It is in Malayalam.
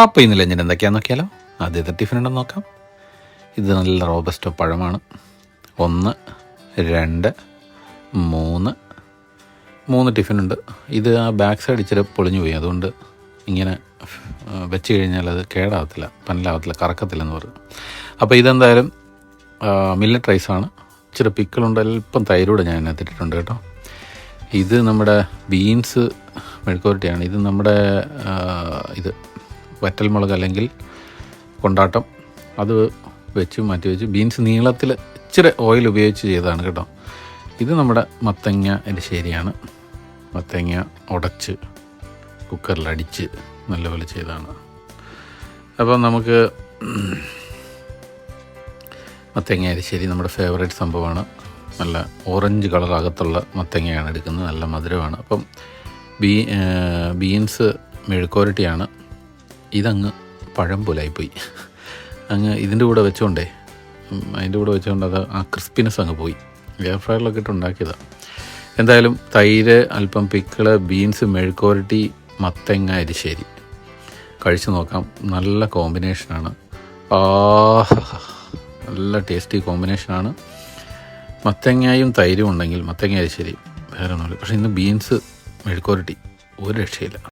അപ്പോൾ ഇന്ന് ലഞ്ചിന് എന്തൊക്കെയാണെന്ന് നോക്കിയാലോ. ആദ്യത്തെ ടിഫിൻ ഉണ്ടെന്ന് നോക്കാം. ഇത് നല്ല റോബസ്റ്റോ പഴമാണ്. 1 2 3 ടിഫിനുണ്ട്. ഇത് ആ ബാക്ക് സൈഡ് ഇച്ചിരി പൊളിഞ്ഞു പോയി, അതുകൊണ്ട് ഇങ്ങനെ വെച്ച് കഴിഞ്ഞാൽ അത് കേടാവത്തില്ല, പന്നലാവത്തില്ല, കറക്കത്തില്ലെന്ന് പറയും. അപ്പോൾ ഇതെന്തായാലും മില്ലറ്റ് റൈസാണ്. ഇച്ചിരി പിക്കിളുണ്ട്, അല്പം തൈരോട് ഞാൻ അതിനകത്തിട്ടിട്ടുണ്ട് കേട്ടോ. ഇത് നമ്മുടെ ബീൻസ് മെഴുക്കുവരട്ടിയാണ്. ഇത് നമ്മുടെ ഇത് വറ്റൽമുളക് അല്ലെങ്കിൽ കൊണ്ടാട്ടം, അത് വെച്ച് മാറ്റി വെച്ച് ബീൻസ് നീളത്തിൽ ഇച്ചിരി ഓയിൽ ഉപയോഗിച്ച് ചെയ്തതാണ് കേട്ടോ. ഇത് നമ്മുടെ മത്തങ്ങ എരിശ്ശേരിയാണ്. മത്തങ്ങ ഉടച്ച് കുക്കറിലടിച്ച് നല്ലപോലെ ചെയ്തതാണ്. അപ്പം നമുക്ക് മത്തങ്ങ എരിശ്ശേരി നമ്മുടെ ഫേവറേറ്റ് സംഭവമാണ്. നല്ല ഓറഞ്ച് കളർ അകത്തുള്ള മത്തങ്ങയാണ് എടുക്കുന്നത്, നല്ല മധുരമാണ്. അപ്പം ബീൻസ് മെഴുക്കുവരട്ടിയാണ്. ഇതങ്ങ് പഴം പോലായിപ്പോയി, അങ്ങ് ഇതിൻ്റെ കൂടെ വെച്ചുകൊണ്ടേ അത് ആ ക്രിസ്പിനെസ് അങ്ങ് പോയി. എയർ ഫ്രയറിലൊക്കെ ഇട്ട് ഉണ്ടാക്കിയതാണ്. എന്തായാലും തൈര്, അല്പം പിക്കിള്, ബീൻസ് മെഴുക്കുവരട്ടി, മത്തങ്ങ എരിശ്ശേരി കഴിച്ചു നോക്കാം. നല്ല കോമ്പിനേഷനാണ്, നല്ല ടേസ്റ്റി കോമ്പിനേഷനാണ്. മത്തങ്ങയും തൈരും ഉണ്ടെങ്കിൽ മത്തങ്ങ എരിശ്ശേരി വേറെ ഒന്നുമില്ല. പക്ഷേ ഇന്ന് ബീൻസ് മെഴുക്കുവരട്ടി ഒരു രക്ഷയില്ല.